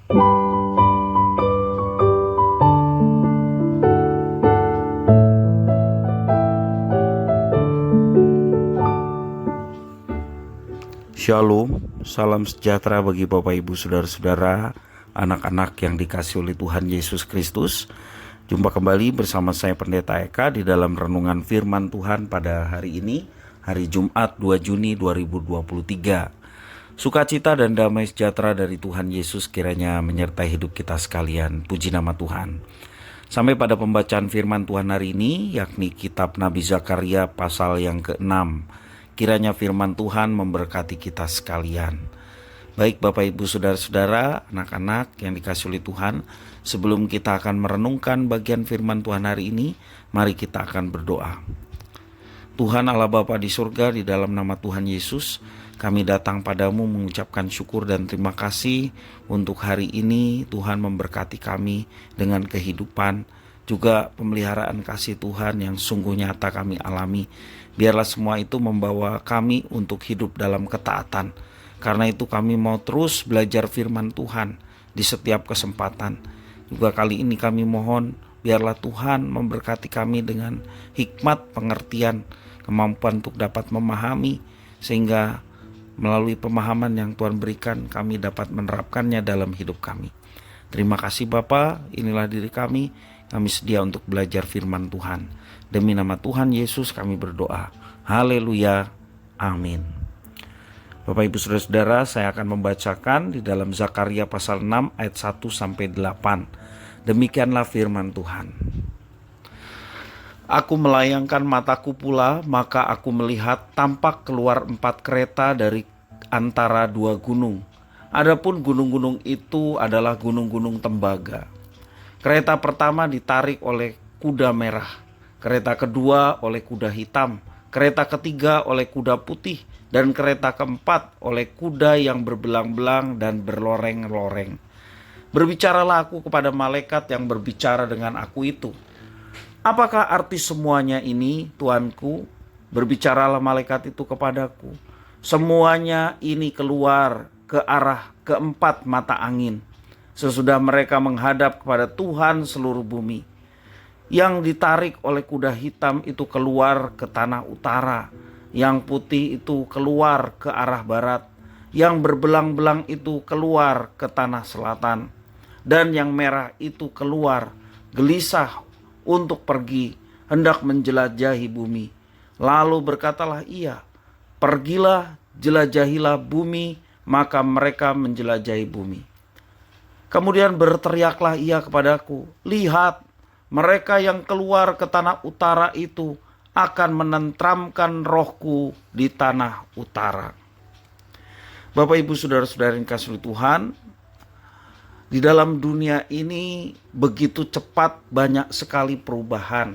Shalom, salam sejahtera bagi Bapak Ibu Saudara-saudara, anak-anak yang dikasihi oleh Tuhan Yesus Kristus. Jumpa kembali bersama saya Pendeta Eka di dalam renungan firman Tuhan pada hari ini, hari Jumat 2 Juni 2023. Sukacita dan damai sejahtera dari Tuhan Yesus kiranya menyertai hidup kita sekalian. Puji nama Tuhan. Sampai pada pembacaan firman Tuhan hari ini, yakni kitab Nabi Zakaria pasal yang ke-6. Kiranya firman Tuhan memberkati kita sekalian. Baik Bapak Ibu Saudara-saudara, anak-anak yang dikasihi oleh Tuhan, sebelum kita akan merenungkan bagian firman Tuhan hari ini, mari kita akan berdoa. Tuhan Allah Bapa di surga, di dalam nama Tuhan Yesus, kami datang padamu mengucapkan syukur dan terima kasih untuk hari ini. Tuhan memberkati kami dengan kehidupan, juga pemeliharaan kasih Tuhan yang sungguh nyata kami alami. Biarlah semua itu membawa kami untuk hidup dalam ketaatan. Karena itu kami mau terus belajar firman Tuhan di setiap kesempatan. Juga kali ini kami mohon biarlah Tuhan memberkati kami dengan hikmat, pengertian, kemampuan untuk dapat memahami. Sehingga melalui pemahaman yang Tuhan berikan kami dapat menerapkannya dalam hidup kami. Terima kasih Bapa, inilah diri kami sedia untuk belajar firman Tuhan. Demi nama Tuhan Yesus kami berdoa. Haleluya. Amin. Bapak Ibu Saudara-saudara, saya akan membacakan di dalam Zakaria pasal 6 ayat 1-8. Demikianlah firman Tuhan. Aku melayangkan mataku pula, maka aku melihat tampak keluar 4 kereta dari antara 2 gunung. Adapun gunung-gunung itu adalah gunung-gunung tembaga. Kereta pertama ditarik oleh kuda merah, kereta kedua oleh kuda hitam, kereta ketiga oleh kuda putih, dan kereta keempat oleh kuda yang berbelang-belang dan berloreng-loreng. Berbicaralah aku kepada malaikat yang berbicara dengan aku itu. Apakah arti semuanya ini, Tuanku? Berbicaralah malaikat itu kepadaku. Semuanya ini keluar ke arah keempat mata angin, sesudah mereka menghadap kepada Tuhan seluruh bumi. Yang ditarik oleh kuda hitam itu keluar ke tanah utara, yang putih itu keluar ke arah barat, yang berbelang-belang itu keluar ke tanah selatan, dan yang merah itu keluar gelisah untuk pergi, hendak menjelajahi bumi. Lalu berkatalah ia, pergilah, jelajahilah bumi, maka mereka menjelajahi bumi. Kemudian berteriaklah ia kepadaku, lihat, mereka yang keluar ke tanah utara itu akan menentramkan rohku di tanah utara. Bapak Ibu Saudara-saudara yang dikasihi Tuhan, di dalam dunia ini begitu cepat banyak sekali perubahan.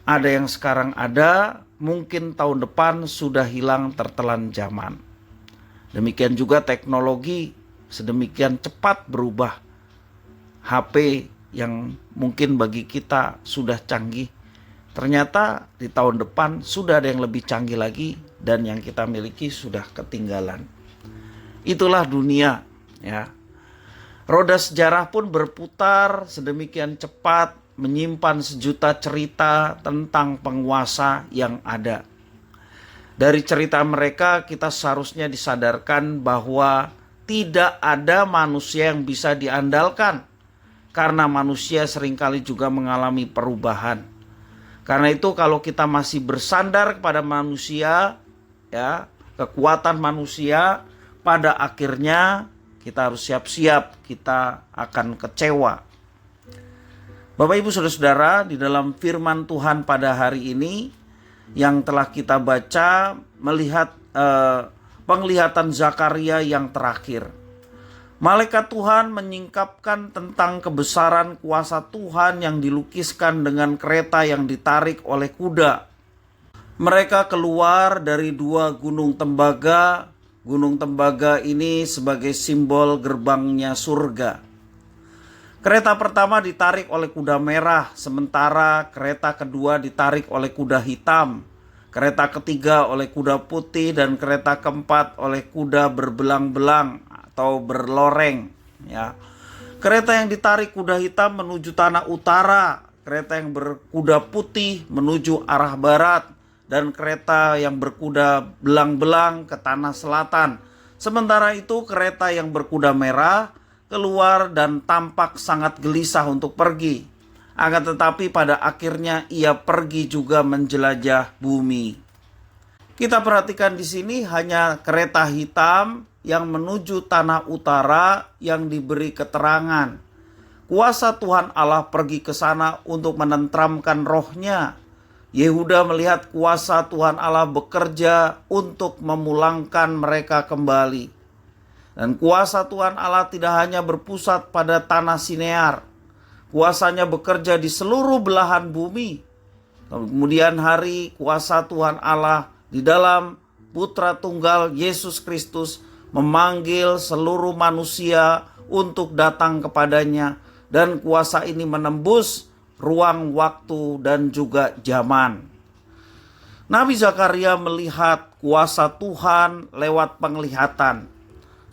Ada yang sekarang ada, mungkin tahun depan sudah hilang tertelan zaman. Demikian juga teknologi sedemikian cepat berubah. HP yang mungkin bagi kita sudah canggih, ternyata di tahun depan sudah ada yang lebih canggih lagi dan yang kita miliki sudah ketinggalan. Itulah dunia, ya. Roda sejarah pun berputar sedemikian cepat, menyimpan sejuta cerita tentang penguasa yang ada. Dari cerita mereka kita seharusnya disadarkan bahwa tidak ada manusia yang bisa diandalkan, karena manusia seringkali juga mengalami perubahan. Karena itu kalau kita masih bersandar kepada manusia, ya, kekuatan manusia, pada akhirnya kita harus siap-siap kita akan kecewa. Bapak Ibu Saudara-saudara, di dalam firman Tuhan pada hari ini yang telah kita baca, melihat penglihatan Zakaria yang terakhir. Malaikat Tuhan menyingkapkan tentang kebesaran kuasa Tuhan yang dilukiskan dengan kereta yang ditarik oleh kuda. Mereka keluar dari 2 gunung tembaga. Gunung tembaga ini sebagai simbol gerbangnya surga. Kereta pertama ditarik oleh kuda merah, sementara kereta kedua ditarik oleh kuda hitam. Kereta ketiga oleh kuda putih dan kereta keempat oleh kuda berbelang-belang atau berloreng. ya. Kereta yang ditarik kuda hitam menuju tanah utara, kereta yang berkuda putih menuju arah barat, dan kereta yang berkuda belang-belang ke tanah selatan. Sementara itu kereta yang berkuda merah keluar dan tampak sangat gelisah untuk pergi. Akan tetapi pada akhirnya ia pergi juga menjelajah bumi. Kita perhatikan di sini hanya kereta hitam yang menuju tanah utara yang diberi keterangan. Kuasa Tuhan Allah pergi ke sana untuk menenteramkan rohnya. Yehuda melihat kuasa Tuhan Allah bekerja untuk memulangkan mereka kembali. Dan kuasa Tuhan Allah tidak hanya berpusat pada tanah Sinear. Kuasanya bekerja di seluruh belahan bumi. Kemudian hari kuasa Tuhan Allah di dalam Putra Tunggal Yesus Kristus memanggil seluruh manusia untuk datang kepadanya, dan kuasa ini menembus ruang, waktu, dan juga zaman. Nabi Zakaria melihat kuasa Tuhan lewat penglihatan,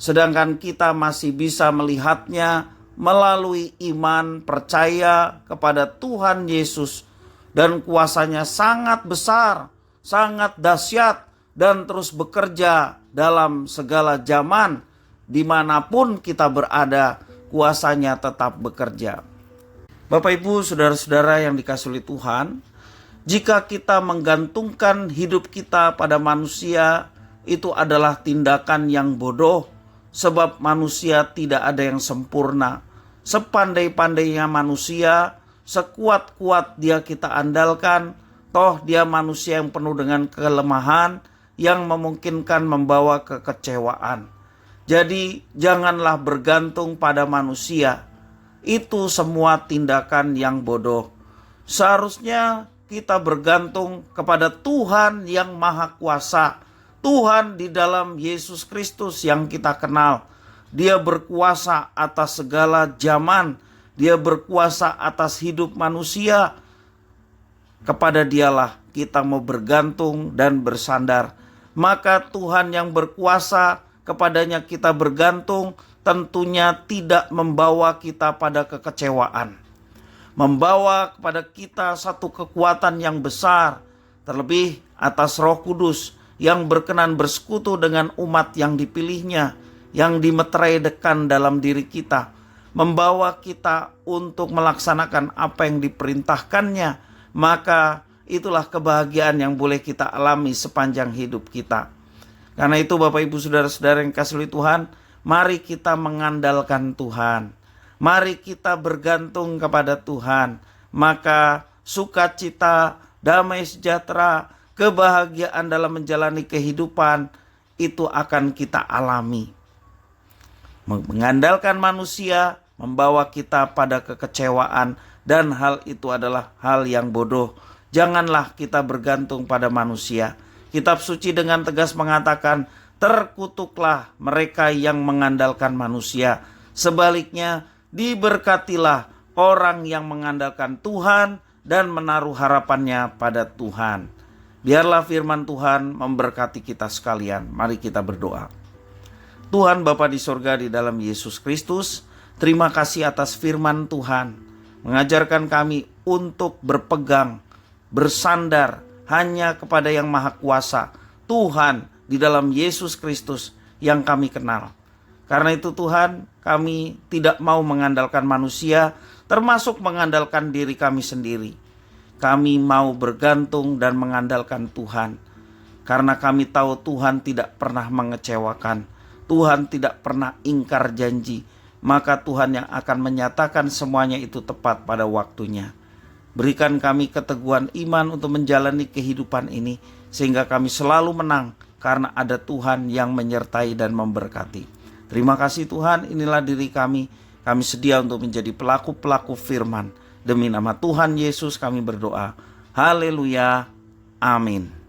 sedangkan kita masih bisa melihatnya melalui iman percaya kepada Tuhan Yesus, dan kuasanya sangat besar, sangat dahsyat, dan terus bekerja dalam segala zaman. Dimanapun kita berada, kuasanya tetap bekerja. Bapak Ibu, saudara-saudara yang dikasihi oleh Tuhan, jika kita menggantungkan hidup kita pada manusia, itu adalah tindakan yang bodoh, sebab manusia tidak ada yang sempurna. Sepandai-pandainya manusia, sekuat-kuat dia kita andalkan, toh dia manusia yang penuh dengan kelemahan yang memungkinkan membawa kekecewaan. Jadi janganlah bergantung pada manusia. Itu semua tindakan yang bodoh. Seharusnya kita bergantung kepada Tuhan yang Maha Kuasa. Tuhan di dalam Yesus Kristus yang kita kenal. Dia berkuasa atas segala zaman. Dia berkuasa atas hidup manusia. Kepada Dialah kita mau bergantung dan bersandar. Maka Tuhan yang berkuasa, kepadanya kita bergantung, tentunya tidak membawa kita pada kekecewaan. Membawa kepada kita satu kekuatan yang besar, terlebih atas Roh Kudus yang berkenan bersekutu dengan umat yang dipilihnya, yang dimeterai dekan dalam diri kita, membawa kita untuk melaksanakan apa yang diperintahkannya. Maka itulah kebahagiaan yang boleh kita alami sepanjang hidup kita. Karena itu Bapak Ibu saudara-saudara yang kasih oleh Tuhan, mari kita mengandalkan Tuhan. Mari kita bergantung kepada Tuhan. Maka sukacita, damai sejahtera, kebahagiaan dalam menjalani kehidupan itu akan kita alami. Mengandalkan manusia membawa kita pada kekecewaan, dan hal itu adalah hal yang bodoh. Janganlah kita bergantung pada manusia. Kitab suci dengan tegas mengatakan, terkutuklah mereka yang mengandalkan manusia. Sebaliknya, diberkatilah orang yang mengandalkan Tuhan dan menaruh harapannya pada Tuhan. Biarlah firman Tuhan memberkati kita sekalian. Mari kita berdoa. Tuhan Bapa di sorga, di dalam Yesus Kristus, terima kasih atas firman Tuhan. Mengajarkan kami untuk berpegang, bersandar hanya kepada yang Maha Kuasa, Tuhan di dalam Yesus Kristus yang kami kenal. Karena itu Tuhan, kami tidak mau mengandalkan manusia, termasuk mengandalkan diri kami sendiri. Kami mau bergantung dan mengandalkan Tuhan. Karena kami tahu Tuhan tidak pernah mengecewakan. Tuhan tidak pernah ingkar janji. Maka Tuhan yang akan menyatakan semuanya itu tepat pada waktunya. Berikan kami keteguhan iman untuk menjalani kehidupan ini, sehingga kami selalu menang karena ada Tuhan yang menyertai dan memberkati. Terima kasih Tuhan, inilah diri kami. Kami sedia untuk menjadi pelaku-pelaku firman. Demi nama Tuhan Yesus kami berdoa. Haleluya. Amin.